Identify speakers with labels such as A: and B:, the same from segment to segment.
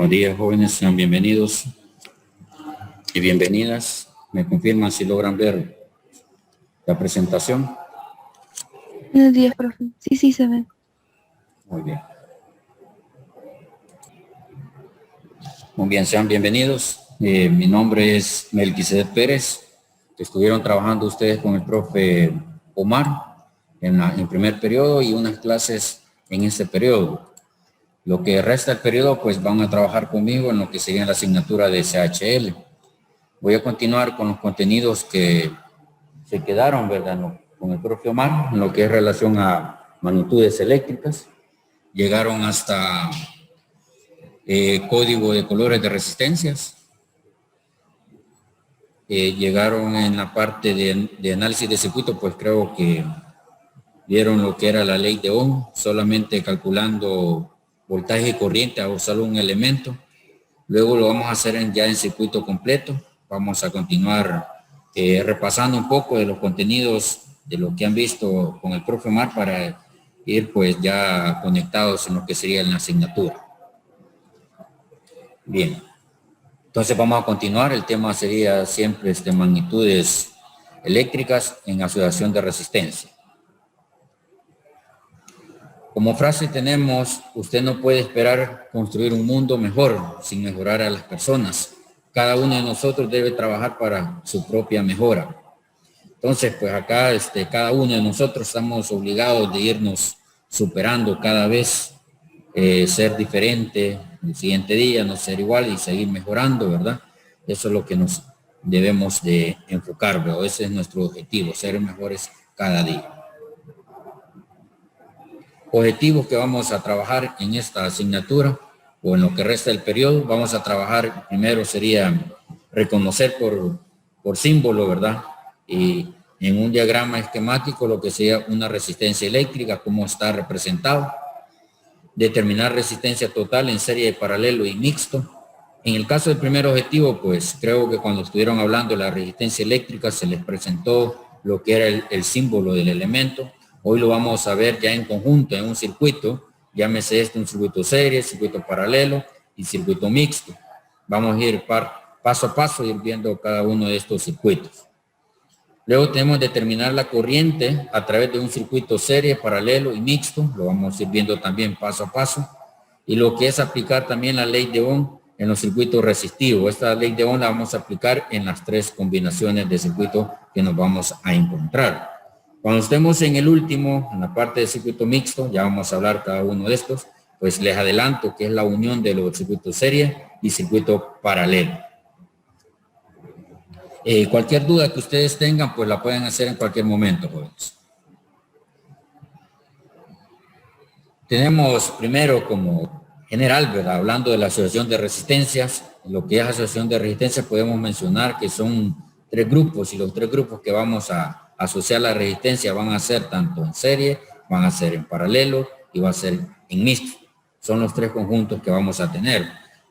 A: Buenos días, jóvenes, sean bienvenidos y bienvenidas. Me confirman si logran ver la presentación.
B: Buenos días, profe. Sí, se ve.
A: Muy bien. Muy bien, sean bienvenidos. Mi nombre es Melquisedec Pérez. Estuvieron trabajando ustedes con el profe Omar en primer periodo y unas clases en este periodo. Lo que resta del periodo, pues van a trabajar conmigo en lo que sería la asignatura de CHL. Voy a continuar con los contenidos que se quedaron, ¿verdad? Con el profe Omar, en lo que es relación a magnitudes eléctricas. Llegaron hasta código de colores de resistencias. Llegaron en la parte de análisis de circuito, pues creo que vieron lo que era la ley de Ohm, solamente calculando voltaje y corriente a solo un elemento. Luego lo vamos a hacer ya en circuito completo. Vamos a continuar repasando un poco de los contenidos de lo que han visto con el profe Omar para ir pues ya conectados en lo que sería la asignatura. Bien, entonces vamos a continuar. El tema sería siempre magnitudes eléctricas en asociación de resistencia. Como frase tenemos, usted no puede esperar construir un mundo mejor sin mejorar a las personas. Cada uno de nosotros debe trabajar para su propia mejora. Entonces, pues acá cada uno de nosotros estamos obligados de irnos superando cada vez, ser diferente el siguiente día, no ser igual y seguir mejorando, ¿verdad? Eso es lo que nos debemos de enfocar, ¿verdad? Ese es nuestro objetivo, ser mejores cada día. Objetivos que vamos a trabajar en esta asignatura o en lo que resta del periodo. Vamos a trabajar, primero sería reconocer por símbolo, ¿verdad? Y en un diagrama esquemático lo que sería una resistencia eléctrica, cómo está representado. Determinar resistencia total en serie, paralelo y mixto. En el caso del primer objetivo, pues creo que cuando estuvieron hablando de la resistencia eléctrica se les presentó lo que era el símbolo del elemento. Hoy lo vamos a ver ya en conjunto en un circuito, llámese un circuito serie, circuito paralelo y circuito mixto. Vamos a ir paso a paso, ir viendo cada uno de estos circuitos. Luego tenemos que determinar la corriente a través de un circuito serie, paralelo y mixto. Lo vamos a ir viendo también paso a paso. Y lo que es aplicar también la ley de Ohm en los circuitos resistivos. Esta ley de Ohm la vamos a aplicar en las tres combinaciones de circuito que nos vamos a encontrar. Cuando estemos en el último, en la parte de circuito mixto, ya vamos a hablar cada uno de estos, pues les adelanto que es la unión de los circuitos serie y circuito paralelo. Cualquier duda que ustedes tengan, pues la pueden hacer en cualquier momento, jóvenes. Tenemos primero como general, ¿verdad? Hablando de la asociación de resistencias, lo que es asociación de resistencias podemos mencionar que son tres grupos y los tres grupos que vamos a asociar la resistencia van a ser tanto en serie, van a ser en paralelo y va a ser en mixto. Son los tres conjuntos que vamos a tener.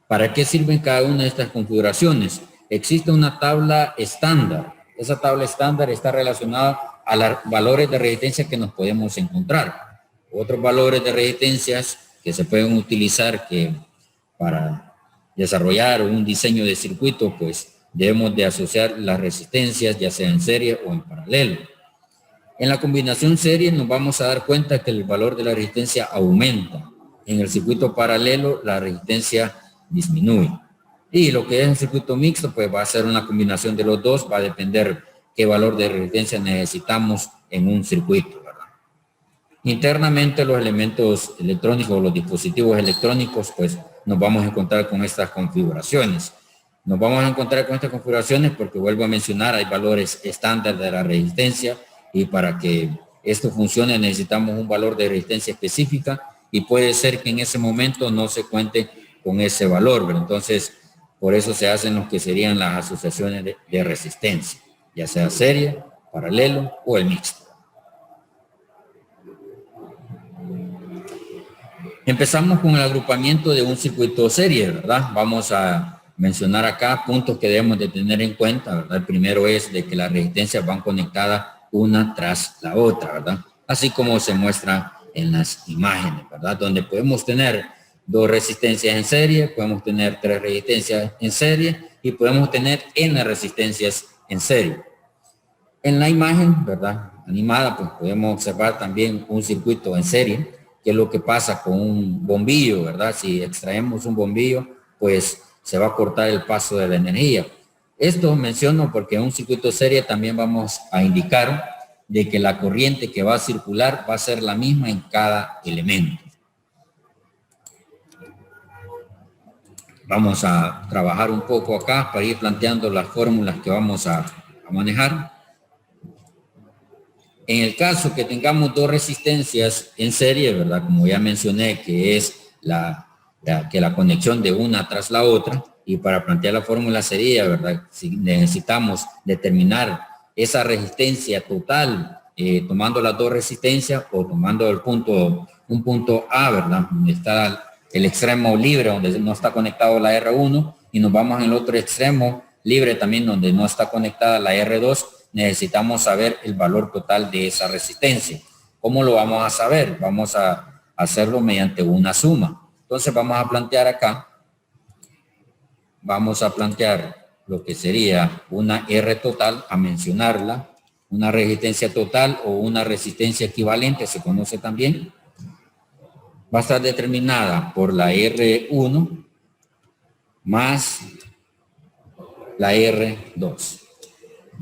A: ¿Para qué sirven cada una de estas configuraciones? Existe una tabla estándar. Esa tabla estándar está relacionada a los valores de resistencia que nos podemos encontrar. Otros valores de resistencias que se pueden utilizar que para desarrollar un diseño de circuito, pues debemos de asociar las resistencias ya sea en serie o en paralelo. En la combinación serie nos vamos a dar cuenta que el valor de la resistencia aumenta. En el circuito paralelo la resistencia disminuye. Y lo que es el circuito mixto pues va a ser una combinación de los dos, va a depender qué valor de resistencia necesitamos en un circuito, ¿verdad? Internamente los elementos electrónicos, los dispositivos electrónicos, pues nos vamos a encontrar con estas configuraciones. Nos vamos a encontrar con estas configuraciones porque vuelvo a mencionar, hay valores estándar de la resistencia y para que esto funcione necesitamos un valor de resistencia específica y puede ser que en ese momento no se cuente con ese valor, ¿verdad? Entonces, por eso se hacen lo que serían las asociaciones de resistencia, ya sea serie, paralelo o el mixto. Empezamos con el agrupamiento de un circuito serie, ¿verdad? Vamos a mencionar acá puntos que debemos de tener en cuenta, ¿verdad? El primero es de que las resistencias van conectadas una tras la otra, ¿verdad? Así como se muestra en las imágenes, ¿verdad? Donde podemos tener 2 resistencias en serie, podemos tener 3 resistencias en serie y podemos tener N resistencias en serie. En la imagen, ¿verdad?, animada, pues podemos observar también un circuito en serie, que es lo que pasa con un bombillo, ¿verdad? Si extraemos un bombillo, pues se va a cortar el paso de la energía. Esto menciono porque en un circuito serie también vamos a indicar de que la corriente que va a circular va a ser la misma en cada elemento. Vamos a trabajar un poco acá para ir planteando las fórmulas que vamos a manejar. En el caso que tengamos 2 resistencias en serie, ¿verdad? Como ya mencioné, que es la conexión de una tras la otra, y para plantear la fórmula sería, ¿verdad?, si necesitamos determinar esa resistencia total, tomando las 2 resistencias o tomando un punto A, ¿verdad?, donde está el extremo libre, donde no está conectado la R1, y nos vamos en el otro extremo libre también, donde no está conectada la R2, necesitamos saber el valor total de esa resistencia. ¿Cómo lo vamos a saber? Vamos a hacerlo mediante una suma. Entonces vamos a plantear acá, vamos a plantear lo que sería una R total, a mencionarla, una resistencia total o una resistencia equivalente, se conoce también. Va a estar determinada por la R1 más la R2.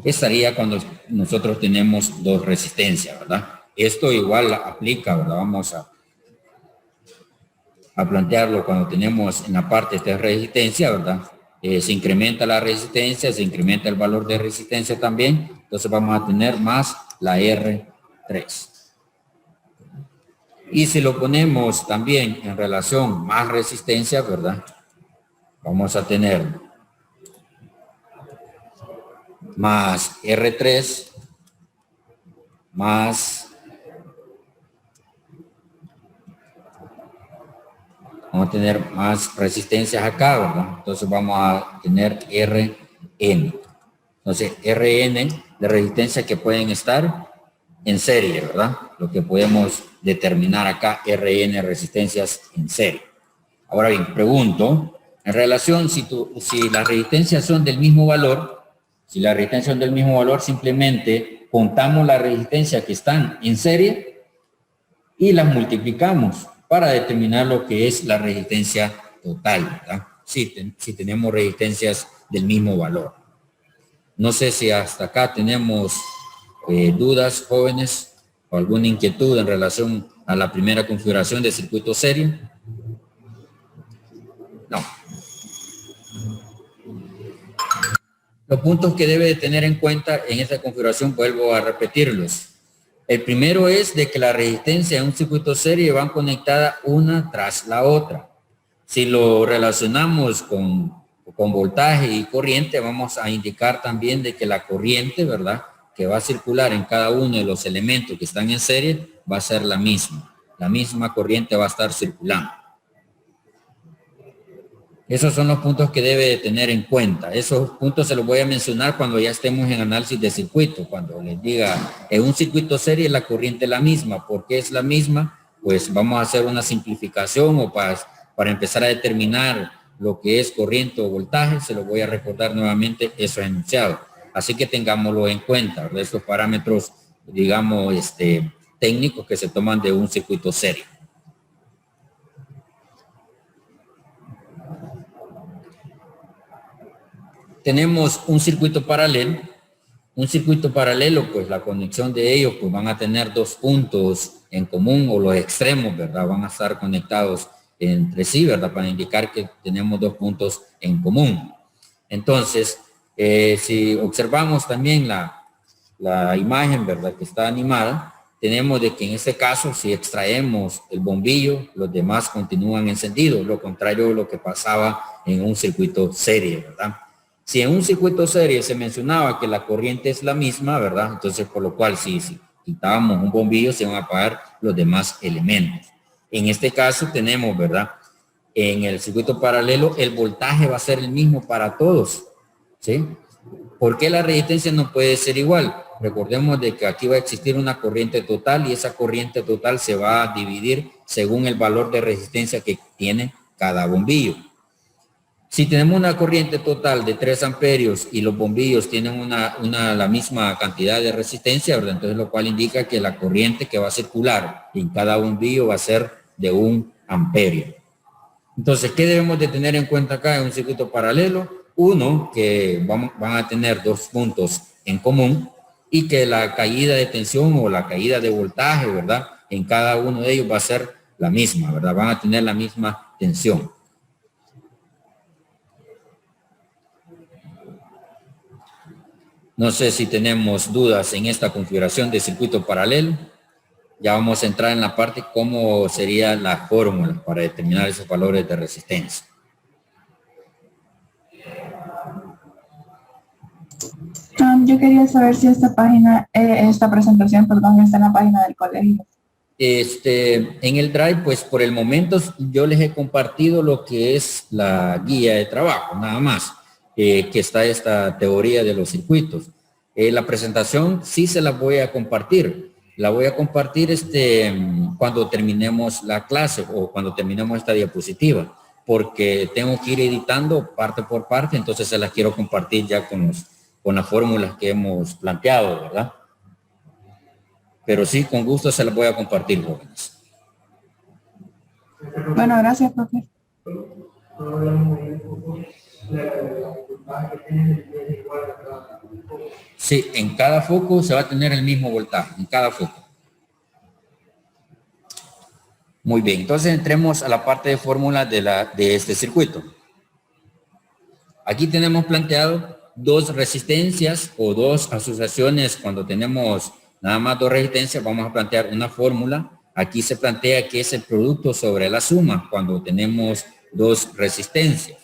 A: Estaría cuando nosotros tenemos 2 resistencias, ¿verdad? Esto igual aplica, ¿verdad? Vamos a plantearlo cuando tenemos en la parte de resistencia, ¿verdad? Se incrementa la resistencia, se incrementa el valor de resistencia también, entonces vamos a tener más la R3. Y si lo ponemos también en relación más resistencia, ¿verdad?, vamos a tener más R3 más, vamos a tener más resistencias acá, ¿verdad? Entonces vamos a tener Rn. Entonces Rn de resistencia que pueden estar en serie, ¿verdad? Lo que podemos determinar acá, Rn resistencias en serie. Ahora bien, pregunto, en relación, si las resistencias son del mismo valor, si las resistencias son del mismo valor, simplemente contamos las resistencias que están en serie y las multiplicamos para determinar lo que es la resistencia total, ¿verdad? Si tenemos resistencias del mismo valor. No sé si hasta acá tenemos dudas, jóvenes, o alguna inquietud en relación a la primera configuración de circuito serie. No. Los puntos que debe de tener en cuenta en esta configuración, vuelvo a repetirlos. El primero es de que la resistencia en un circuito serie van conectadas una tras la otra. Si lo relacionamos con voltaje y corriente, vamos a indicar también de que la corriente, ¿verdad?, que va a circular en cada uno de los elementos que están en serie va a ser la misma corriente va a estar circulando. Esos son los puntos que debe de tener en cuenta. Esos puntos se los voy a mencionar cuando ya estemos en análisis de circuito. Cuando les diga, en un circuito serie la corriente es la misma. ¿Por qué es la misma? Pues vamos a hacer una simplificación o para empezar a determinar lo que es corriente o voltaje. Se lo voy a recordar nuevamente esos enunciados. Así que tengámoslo en cuenta, de estos parámetros, digamos, técnicos que se toman de un circuito serie. Tenemos un circuito paralelo. Un circuito paralelo, pues la conexión de ellos, pues van a tener 2 puntos en común, o los extremos, ¿verdad? Van a estar conectados entre sí, ¿verdad? Para indicar que tenemos 2 puntos en común. Entonces, si observamos también la imagen, ¿verdad?, que está animada, tenemos de que en este caso, si extraemos el bombillo, los demás continúan encendidos, lo contrario de lo que pasaba en un circuito serie, ¿verdad? Si en un circuito serie se mencionaba que la corriente es la misma, ¿verdad? Entonces, por lo cual, si quitábamos un bombillo, se van a apagar los demás elementos. En este caso tenemos, ¿verdad?, en el circuito paralelo, el voltaje va a ser el mismo para todos, ¿sí? ¿Por qué la resistencia no puede ser igual? recordemos de que aquí va a existir una corriente total y esa corriente total se va a dividir según el valor de resistencia que tiene cada bombillo. Si tenemos una corriente total de 3 amperios y los bombillos tienen la misma cantidad de resistencia, ¿verdad? Entonces lo cual indica que la corriente que va a circular en cada bombillo va a ser de 1 amperio. Entonces, ¿qué debemos de tener en cuenta acá en un circuito paralelo? Uno, que van a tener 2 puntos en común y que la caída de tensión o la caída de voltaje, ¿verdad? En cada uno de ellos va a ser la misma, ¿verdad? Van a tener la misma tensión. No sé si tenemos dudas en esta configuración de circuito paralelo. Ya vamos a entrar en la parte cómo sería la fórmula para determinar esos valores de resistencia.
C: Yo quería saber si esta página, esta presentación, perdón, está en la página del colegio.
A: En el Drive, pues por el momento yo les he compartido lo que es la guía de trabajo, nada más, que está esta teoría de los circuitos. La presentación sí se la voy a compartir. La voy a compartir cuando terminemos la clase o cuando terminemos esta diapositiva, porque tengo que ir editando parte por parte, entonces se las quiero compartir ya con las fórmulas que hemos planteado, ¿verdad? Pero sí, con gusto se las voy a compartir, jóvenes.
C: Bueno, gracias, profe.
A: Sí, en cada foco se va a tener el mismo voltaje, en cada foco. Muy bien, entonces entremos a la parte de fórmula de este circuito. Aquí tenemos planteado 2 resistencias o 2 asociaciones. Cuando tenemos nada más 2 resistencias, vamos a plantear una fórmula. Aquí se plantea que es el producto sobre la suma cuando tenemos 2 resistencias.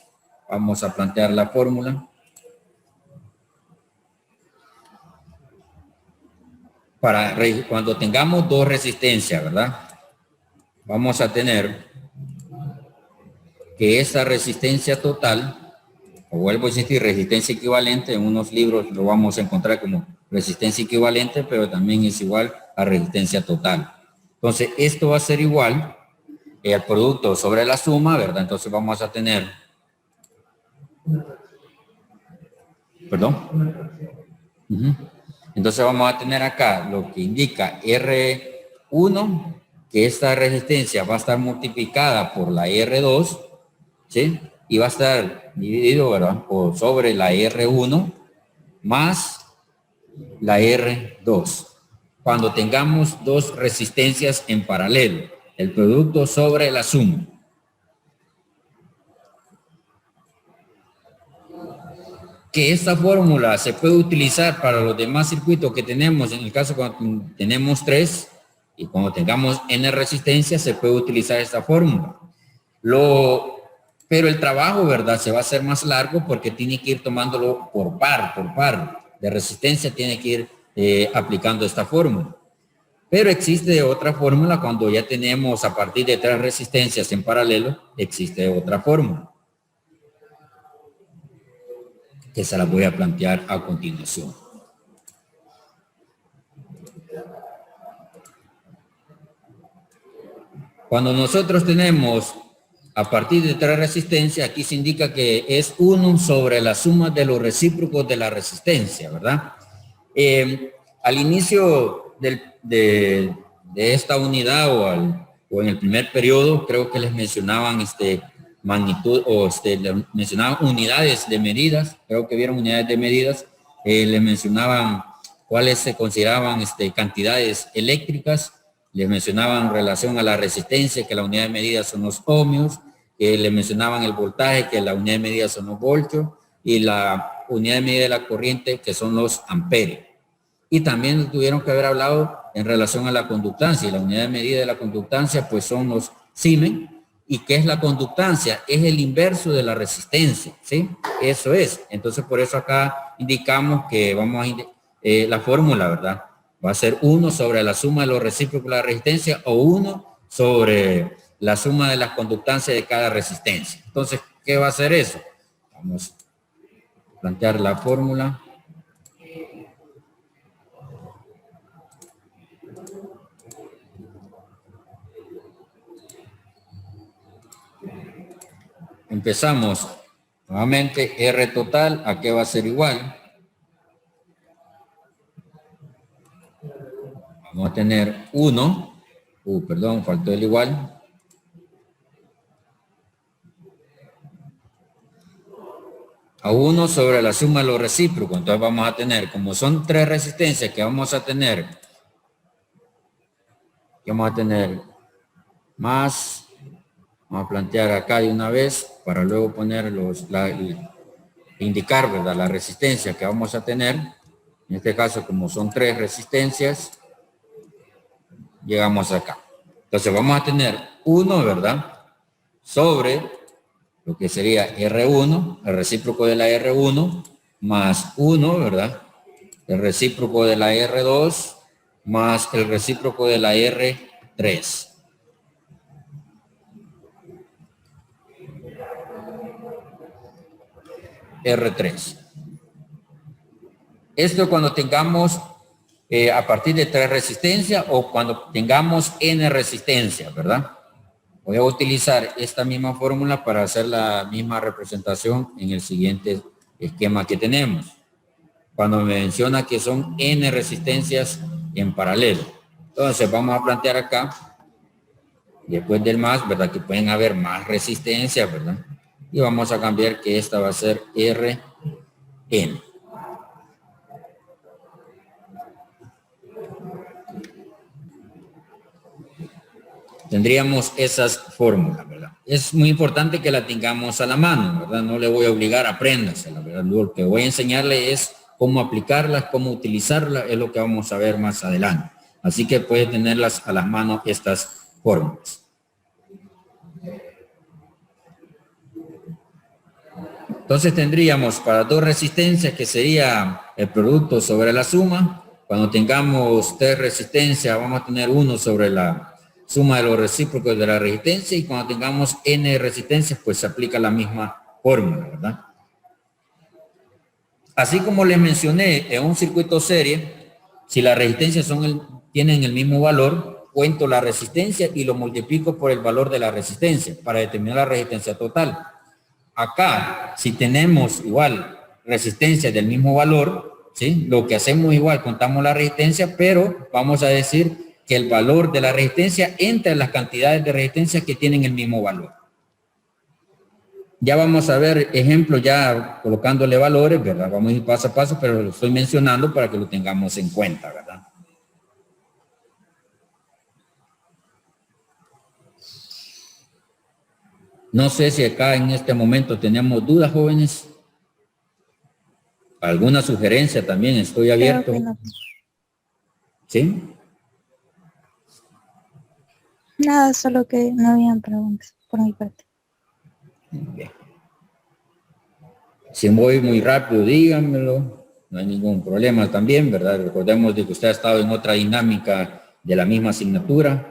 A: Vamos a plantear la fórmula. Cuando tengamos 2 resistencias, ¿verdad? Vamos a tener que esta resistencia total, o vuelvo a insistir, resistencia equivalente, en unos libros lo vamos a encontrar como resistencia equivalente, pero también es igual a resistencia total. Entonces, esto va a ser igual al producto sobre la suma, ¿verdad? Entonces vamos a tener, perdón. Entonces vamos a tener acá lo que indica R1, que esta resistencia va a estar multiplicada por la R2, ¿sí? Y va a estar dividido, ¿verdad?, por sobre la R1 más la R2. Cuando tengamos 2 resistencias en paralelo, el producto sobre la suma. Que esta fórmula se puede utilizar para los demás circuitos que tenemos, en el caso cuando tenemos 3 y cuando tengamos N resistencia, se puede utilizar esta fórmula. Pero el trabajo, ¿verdad?, se va a hacer más largo porque tiene que ir tomándolo por par de resistencia, tiene que ir aplicando esta fórmula. Pero existe otra fórmula cuando ya tenemos a partir de 3 resistencias en paralelo, existe otra fórmula, que se la voy a plantear a continuación. Cuando nosotros tenemos a partir de 3 resistencias, aquí se indica que es 1 sobre la suma de los recíprocos de la resistencia, ¿verdad? Al inicio de esta unidad o en el primer periodo, creo que les mencionaban magnitud o les mencionaban unidades de medidas, creo que vieron unidades de medidas, les mencionaban cuáles se consideraban cantidades eléctricas, les mencionaban en relación a la resistencia, que la unidad de medida son los ohmios, que les mencionaban el voltaje, que la unidad de medida son los voltios, y la unidad de medida de la corriente, que son los amperios. Y también tuvieron que haber hablado en relación a la conductancia, y la unidad de medida de la conductancia, pues son los Siemens. ¿Y qué es la conductancia? Es el inverso de la resistencia, ¿sí? Eso es. Entonces, por eso acá indicamos que vamos a la fórmula, ¿verdad? Va a ser 1 sobre la suma de los recíprocos de la resistencia o 1 sobre la suma de las conductancias de cada resistencia. Entonces, ¿qué va a hacer eso? Vamos a plantear la fórmula. empezamos. Nuevamente, R total, ¿a qué va a ser igual? Vamos a tener 1. Perdón, faltó el igual. A 1 sobre la suma de los recíprocos. Entonces vamos a tener, como son 3 resistencias que vamos a tener más, vamos a plantear acá de una vez para luego poner indicar, ¿verdad?, la resistencia que vamos a tener. En este caso, como son 3 resistencias, llegamos acá. Entonces vamos a tener 1, ¿verdad?, sobre lo que sería R1, el recíproco de la R1, más 1, ¿verdad?, el recíproco de la R2, más el recíproco de la R3. R3. Esto cuando tengamos a partir de 3 resistencias o cuando tengamos N resistencia, ¿verdad? Voy a utilizar esta misma fórmula para hacer la misma representación en el siguiente esquema que tenemos. Cuando me menciona que son N resistencias en paralelo. Entonces vamos a plantear acá, después del más, ¿verdad?, que pueden haber más resistencias, ¿verdad? Y vamos a cambiar que esta va a ser Rn. Tendríamos esas fórmulas, ¿verdad? Es muy importante que la tengamos a la mano, ¿verdad? No le voy a obligar a apréndasela, ¿verdad? Lo que voy a enseñarle es cómo aplicarlas, cómo utilizarlas, es lo que vamos a ver más adelante. Así que puede tenerlas a las manos estas fórmulas. Entonces tendríamos para 2 resistencias que sería el producto sobre la suma. Cuando tengamos 3 resistencias vamos a tener 1 sobre la suma de los recíprocos de la resistencia, y cuando tengamos N resistencias pues se aplica la misma fórmula, ¿verdad? Así como les mencioné, en un circuito serie, si las resistencias tienen el mismo valor, cuento la resistencia y lo multiplico por el valor de la resistencia para determinar la resistencia total. Acá, si tenemos igual resistencia del mismo valor, ¿sí?, lo que hacemos igual, contamos la resistencia, pero vamos a decir que el valor de la resistencia entra en las cantidades de resistencia que tienen el mismo valor. Ya vamos a ver ejemplos ya colocándole valores, ¿verdad? Vamos a ir paso a paso, pero lo estoy mencionando para que lo tengamos en cuenta, ¿verdad? No sé si acá en este momento tenemos dudas, jóvenes. ¿Alguna sugerencia también? Estoy abierto.
B: No.
A: ¿Sí?
B: Nada, solo que no habían preguntas por mi parte.
A: Bien. Si voy muy rápido, díganmelo. No hay ningún problema también, ¿verdad? Recordemos de que usted ha estado en otra dinámica de la misma asignatura.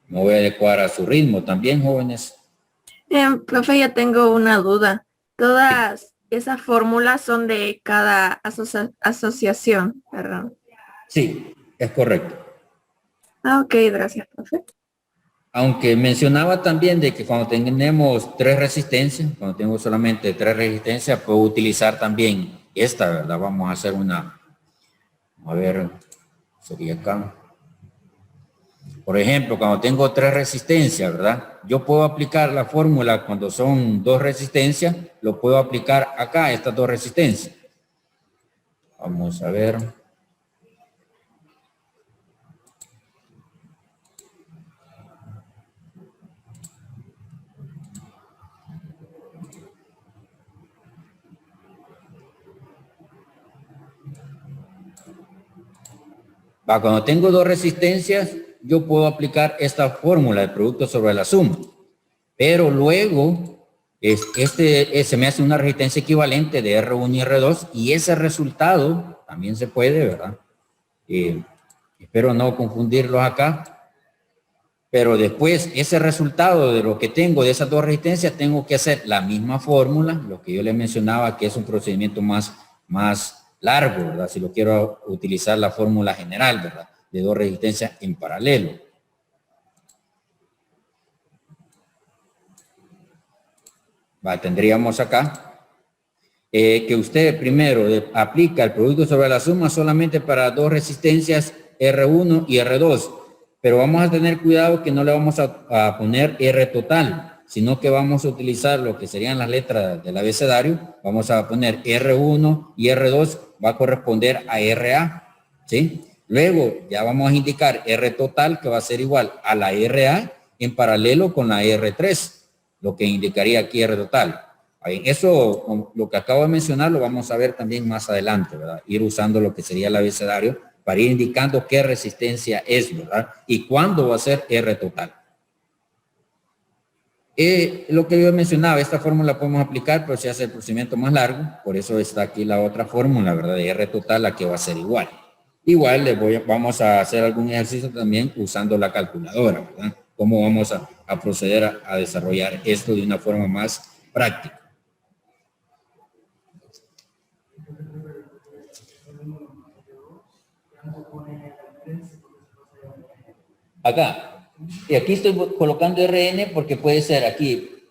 A: Me voy a adecuar a su ritmo también, jóvenes.
D: Profe, ya tengo una duda. Todas esas fórmulas son de cada asociación, ¿verdad?
A: Sí, es correcto.
D: Ah, ok, gracias, profe.
A: Aunque mencionaba también de que cuando tenemos 3 resistencias, cuando tengo solamente 3 resistencias, puedo utilizar también esta, ¿verdad? Vamos a hacer una, a ver, sería acá. Por ejemplo, cuando tengo 3 resistencias, ¿verdad? Yo puedo aplicar la fórmula cuando son 2 resistencias, lo puedo aplicar acá, estas 2 resistencias. Vamos a ver. Cuando tengo 2 resistencias, yo puedo aplicar esta fórmula de producto sobre la suma. Pero luego, se me hace una resistencia equivalente de R1 y R2, y ese resultado también se puede, ¿verdad? Espero no confundirlos acá. Pero después, ese resultado de lo que tengo de esas 2 resistencias, tengo que hacer la misma fórmula, lo que yo les mencionaba, que es un procedimiento más largo, ¿verdad? Si lo quiero utilizar la fórmula general, ¿verdad? De 2 resistencias en paralelo. Tendríamos acá que usted primero aplica el producto sobre la suma solamente para dos resistencias R1 y R2, pero vamos a tener cuidado que no le vamos a poner R total, sino que vamos a utilizar lo que serían las letras del abecedario. Vamos a poner R1 y R2 va a corresponder a RA, ¿sí? Luego ya vamos a indicar R total, que va a ser igual a la RA en paralelo con la R3, lo que indicaría aquí R total. Eso, lo que acabo de mencionar, lo vamos a ver también más adelante, ¿verdad? Ir usando lo que sería el abecedario para ir indicando qué resistencia es, ¿verdad? Y cuándo va a ser R total. Lo que yo mencionaba, esta fórmula podemos aplicar, pero se hace el procedimiento más largo, por eso está aquí la otra fórmula, ¿verdad? De R total, la que va a ser igual. Igual vamos a hacer algún ejercicio también usando la calculadora, ¿verdad? Cómo vamos a proceder a desarrollar esto de una forma más práctica. Acá, y aquí estoy colocando RN porque puede ser aquí,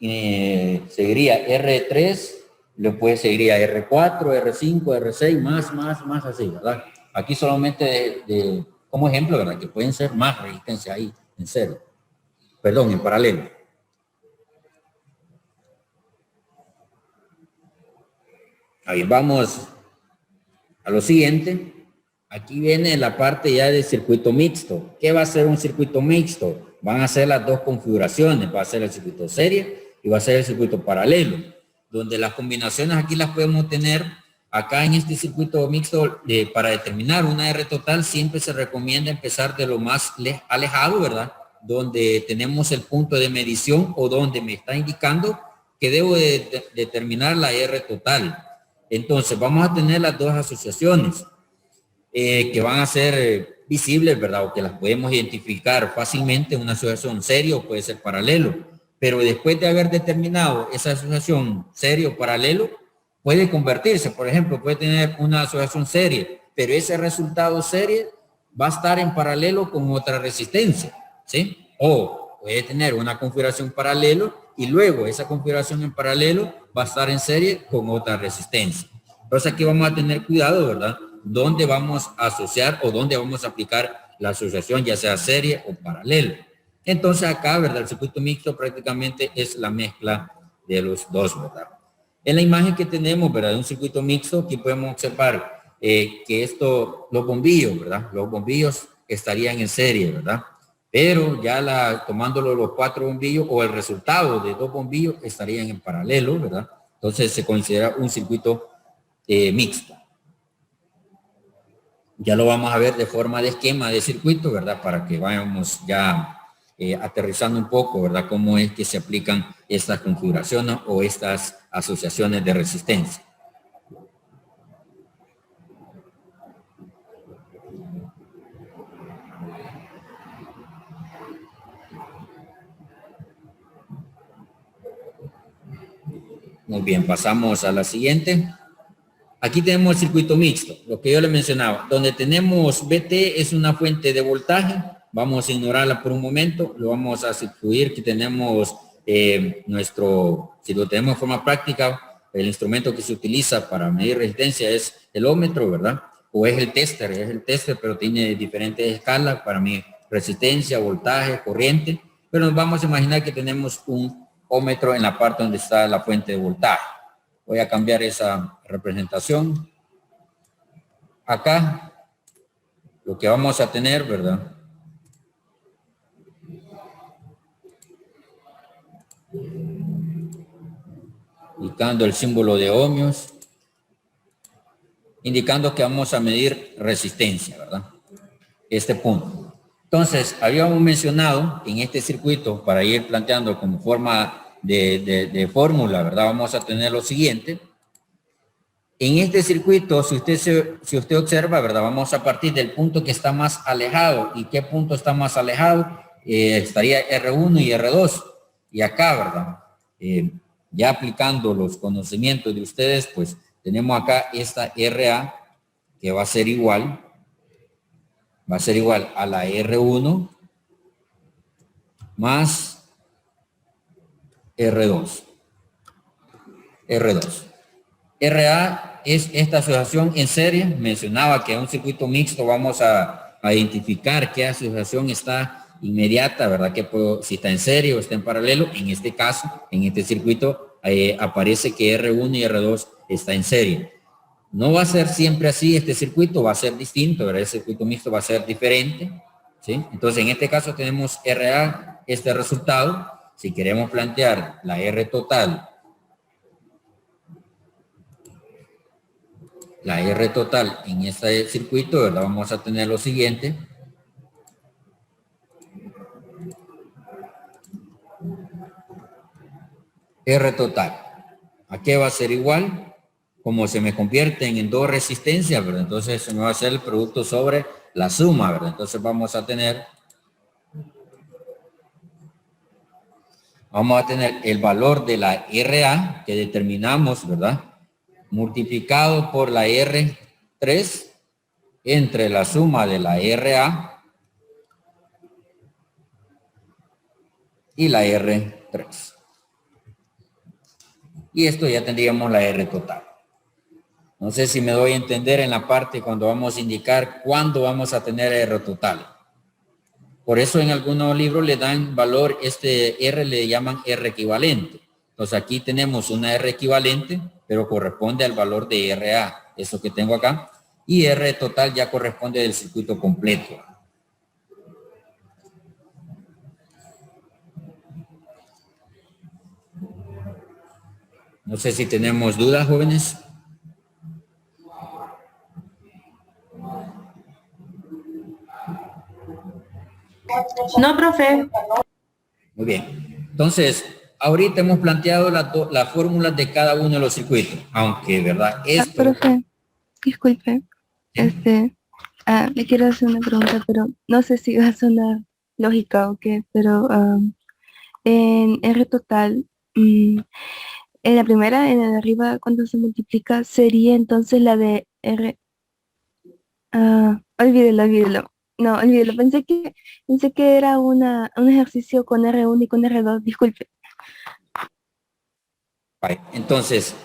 A: seguiría R3, después seguiría R4, R5, R6, más así, ¿verdad? Aquí solamente como ejemplo, ¿verdad? Que pueden ser más resistencia ahí, en serio. Perdón, en paralelo. Ahí vamos a lo siguiente. Aquí viene la parte ya del circuito mixto. ¿Qué va a ser un circuito mixto? Van a ser las dos configuraciones. Va a ser el circuito serie y va a ser el circuito paralelo. Donde las combinaciones aquí las podemos tener. Acá en este circuito mixto, para determinar una R total, siempre se recomienda empezar de lo más alejado, ¿verdad? Donde tenemos el punto de medición o donde me está indicando que debo de determinar la R total. Entonces, vamos a tener las dos asociaciones. Que van a ser visibles, ¿verdad? O que las podemos identificar fácilmente, una asociación serie o puede ser paralelo. Pero después de haber determinado esa asociación serie o paralelo, puede convertirse, por ejemplo, puede tener una asociación serie, pero ese resultado serie va a estar en paralelo con otra resistencia, ¿sí? O puede tener una configuración paralelo y luego esa configuración en paralelo va a estar en serie con otra resistencia. Entonces aquí vamos a tener cuidado, ¿verdad? Dónde vamos a asociar o dónde vamos a aplicar la asociación, ya sea serie o paralelo. Entonces acá, ¿verdad? El circuito mixto prácticamente es la mezcla de los dos, ¿verdad? En la imagen que tenemos, ¿verdad? De un circuito mixto, aquí podemos observar que los bombillos, ¿verdad? Los bombillos estarían en serie, ¿verdad? Pero ya tomándolo los 4 bombillos o el resultado de 2 bombillos estarían en paralelo, ¿verdad? Entonces se considera un circuito mixto. Ya lo vamos a ver de forma de esquema de circuito, ¿verdad? Para que vayamos ya aterrizando un poco, ¿verdad? Cómo es que se aplican estas configuraciones o estas asociaciones de resistencia. Muy bien, pasamos a la siguiente. Aquí tenemos el circuito mixto, lo que yo le mencionaba, donde tenemos BT es una fuente de voltaje. Vamos a ignorarla por un momento, lo vamos a sustituir que tenemos si lo tenemos de forma práctica, el instrumento que se utiliza para medir resistencia es el ómetro, ¿verdad? O es el tester, pero tiene diferentes escalas para medir resistencia, voltaje, corriente. Pero nos vamos a imaginar que tenemos un ómetro en la parte donde está la fuente de voltaje. Voy a cambiar esa representación. Acá, lo que vamos a tener, ¿verdad? Indicando el símbolo de ohmios, indicando que vamos a medir resistencia, ¿verdad? Este punto. Entonces, habíamos mencionado en este circuito, para ir planteando como forma de fórmula, ¿verdad? Vamos a tener lo siguiente. En este circuito, si usted observa, ¿verdad? Vamos a partir del punto que está más alejado. ¿Y qué punto está más alejado? Estaría R1 y R2. Y acá, ¿verdad? Ya aplicando los conocimientos de ustedes, pues tenemos acá esta RA que va a ser igual a la R1 más R2. R2. RA es esta asociación en serie. Mencionaba que en un circuito mixto vamos a identificar qué asociación está inmediata, ¿verdad? Que si está en serie o está en paralelo. En este caso, en este circuito, aparece que R1 y R2 está en serie. No va a ser siempre así, este circuito va a ser distinto, ¿verdad? El circuito mixto va a ser diferente, ¿sí? Entonces, en este caso tenemos RA, este resultado. Si queremos plantear la R total, en este circuito, ¿verdad? Vamos a tener lo siguiente. R total. ¿A qué va a ser igual? Como se me convierten en dos resistencias, ¿verdad? Entonces se me va a hacer el producto sobre la suma, ¿verdad? Entonces vamos a tener el valor de la RA que determinamos, ¿verdad? Multiplicado por la R3 entre la suma de la RA y la R3. Y esto ya tendríamos la R total. No sé si me doy a entender en la parte cuando vamos a indicar cuándo vamos a tener R total. Por eso en algunos libros le dan valor, este R le llaman R equivalente. Entonces aquí tenemos una R equivalente, pero corresponde al valor de RA, eso que tengo acá. Y R total ya corresponde del circuito completo. No sé si tenemos dudas, jóvenes.
E: No, profe.
A: Muy bien. Entonces, ahorita hemos planteado las fórmulas de cada uno de los circuitos, aunque, ¿verdad? Esto...
B: profe, disculpe. Le quiero hacer una pregunta, pero no sé si va a sonar lógica o qué, pero en R total, en la primera, en la de arriba, cuando se multiplica, sería entonces la de R. Olvídelo. No, olvídelo. Pensé que era un ejercicio con R1 y con R2. Disculpe.
A: Entonces,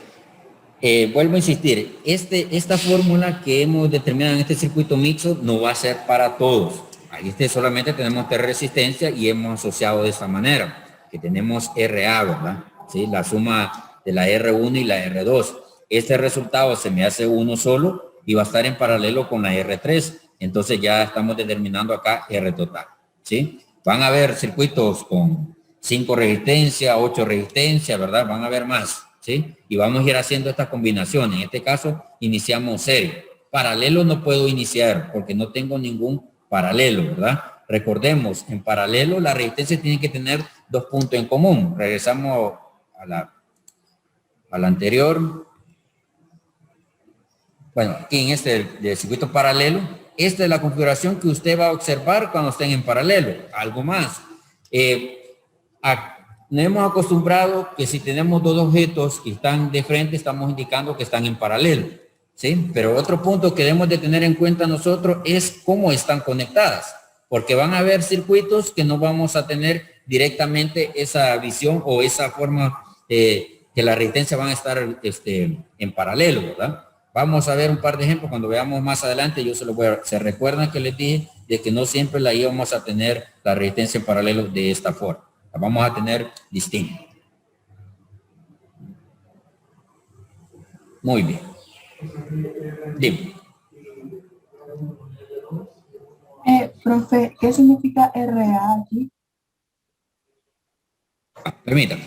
A: vuelvo a insistir, esta fórmula que hemos determinado en este circuito mixto no va a ser para todos. Ahí solamente tenemos tres resistencias y hemos asociado de esta manera, que tenemos RA, ¿verdad? ¿Sí? La suma de la R1 y la R2. Este resultado se me hace uno solo y va a estar en paralelo con la R3. Entonces ya estamos determinando acá R total, ¿sí? Van a haber circuitos con 5 resistencias, 8 resistencias, ¿verdad? Van a haber más, ¿sí? Y vamos a ir haciendo estas combinaciones. En este caso, iniciamos serie. Paralelo no puedo iniciar porque no tengo ningún paralelo, ¿verdad? Recordemos, en paralelo la resistencia tiene que tener 2 puntos en común. Regresamos a la anterior. Bueno, aquí en este de circuito paralelo, esta es la configuración que usted va a observar cuando estén en paralelo. Algo más. Nos hemos acostumbrado que si tenemos dos objetos que están de frente, estamos indicando que están en paralelo, ¿sí? Pero otro punto que debemos de tener en cuenta nosotros es cómo están conectadas, porque van a haber circuitos que no vamos a tener directamente esa visión o esa forma que la resistencia van a estar en paralelo, ¿verdad? Vamos a ver un par de ejemplos cuando veamos más adelante. Yo se recuerdan que les dije de que no siempre la íbamos a tener la resistencia en paralelo de esta forma. La vamos a tener distinta. Muy bien. Dime.
C: Profe, ¿qué significa RA aquí?
A: Permítame.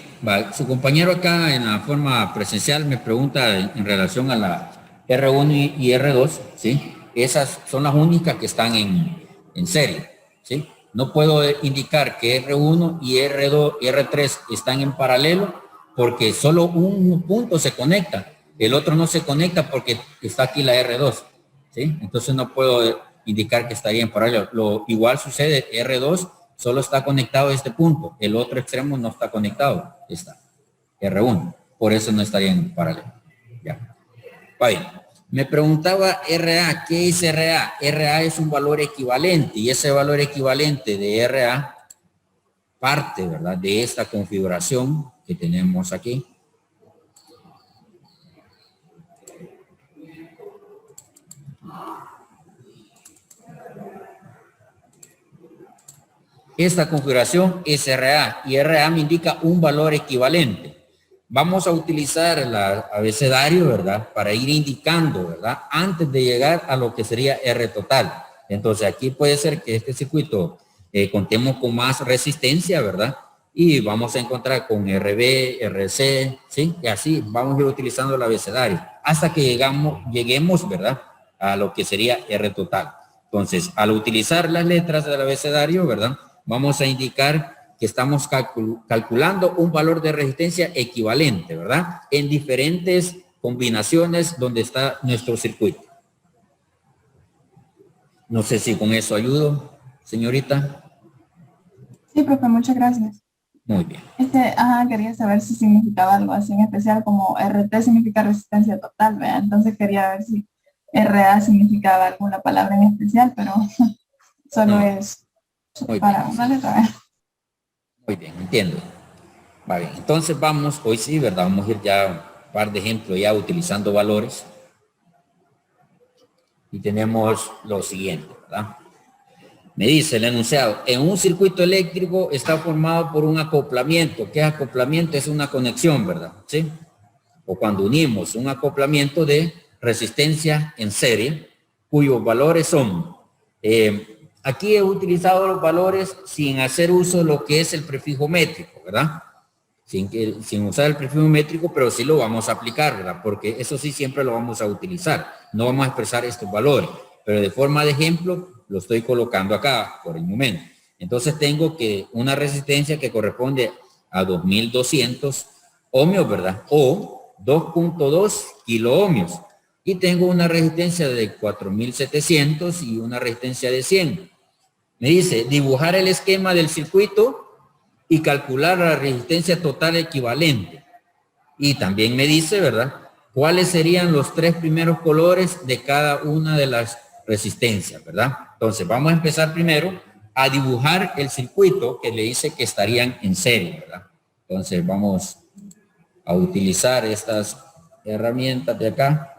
A: Su compañero acá en la forma presencial me pregunta en relación a la R1 y R2, ¿sí? Esas son las únicas que están en serie, ¿sí? No puedo indicar que R1 y R2 y R3 están en paralelo porque solo un punto se conecta. El otro no se conecta porque está aquí la R2, ¿sí? Entonces no puedo indicar que estaría en paralelo. Lo igual sucede, R2 solo está conectado a este punto. El otro extremo no está conectado. Está R1. Por eso no estaría en paralelo. Ya. Va bien. Me preguntaba RA, ¿qué es RA? RA es un valor equivalente y ese valor equivalente de RA parte, ¿verdad? De esta configuración que tenemos aquí. Esta configuración es RA y RA me indica un valor equivalente. Vamos a utilizar el abecedario, ¿verdad? Para ir indicando, ¿verdad? Antes de llegar a lo que sería R total. Entonces aquí puede ser que este circuito contemos con más resistencia, ¿verdad? Y vamos a encontrar con RB, RC, ¿sí? Y así vamos a ir utilizando el abecedario hasta que lleguemos, ¿verdad? A lo que sería R total. Entonces, al utilizar las letras del abecedario, ¿verdad? Vamos a indicar que estamos calculando un valor de resistencia equivalente, ¿verdad? En diferentes combinaciones donde está nuestro circuito. No sé si con eso ayudo, señorita.
C: Sí, profe, muchas gracias.
A: Muy bien.
C: Quería saber si significaba algo así en especial, como RT significa resistencia total, ¿verdad? Entonces quería ver si RA significaba alguna palabra en especial, pero solo es
A: Muy
C: para
A: bien.
C: una letra, ¿verdad?
A: Muy bien, entiendo. Va bien, entonces vamos, hoy sí, ¿verdad? Vamos a ir ya un par de ejemplos ya utilizando valores. Y tenemos lo siguiente, ¿verdad? Me dice el enunciado, en un circuito eléctrico está formado por un acoplamiento. ¿Qué acoplamiento? Es una conexión, ¿verdad? ¿Sí? O cuando unimos un acoplamiento de resistencia en serie, cuyos valores son, aquí he utilizado los valores sin hacer uso de lo que es el prefijo métrico, ¿verdad? Sin usar el prefijo métrico, pero sí lo vamos a aplicar, ¿verdad? Porque eso sí siempre lo vamos a utilizar. No vamos a expresar estos valores, pero de forma de ejemplo lo estoy colocando acá por el momento. Entonces tengo que una resistencia que corresponde a 2200 ohmios, ¿verdad? O 2.2 kilo ohmios. Y tengo una resistencia de 4700 y una resistencia de 100. Me dice dibujar el esquema del circuito y calcular la resistencia total equivalente. Y también me dice, ¿verdad?, cuáles serían los 3 primeros colores de cada una de las resistencias, ¿verdad? Entonces, vamos a empezar primero a dibujar el circuito que le dice que estarían en serie, ¿verdad? Entonces, vamos a utilizar estas herramientas de acá.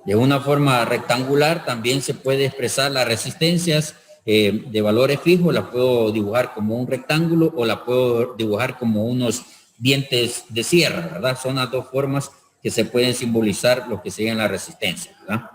A: De una forma rectangular también se puede expresar las resistencias de valores fijos, la puedo dibujar como un rectángulo o la puedo dibujar como unos dientes de sierra, ¿verdad? Son las dos formas que se pueden simbolizar lo que serían las resistencias, ¿verdad?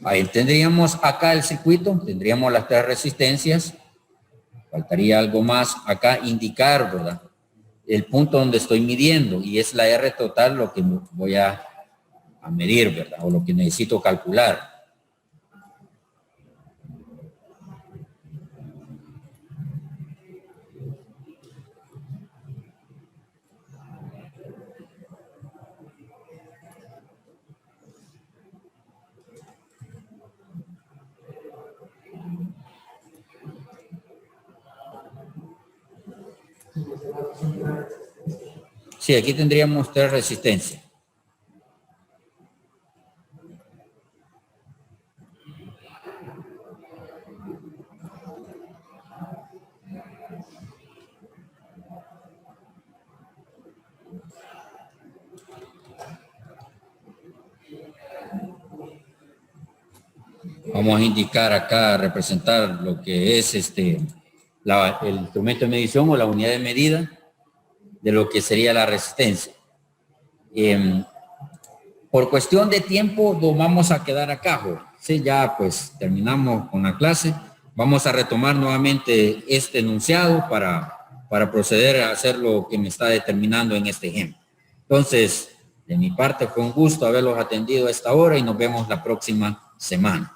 A: Ahí tendríamos acá el circuito, tendríamos las 3 resistencias. Faltaría algo más acá, indicar, ¿verdad?, el punto donde estoy midiendo, y es la R total lo que voy a medir, ¿verdad?, o lo que necesito calcular. Sí, aquí tendríamos 3 resistencias. Vamos a indicar acá, representar lo que es el instrumento de medición o la unidad de medida de lo que sería la resistencia. Por cuestión de tiempo nos vamos a quedar acá, sí, ya pues terminamos con la clase. Vamos a retomar nuevamente este enunciado para proceder a hacer lo que me está determinando en este ejemplo. Entonces, de mi parte fue un gusto haberlos atendido a esta hora y nos vemos la próxima semana.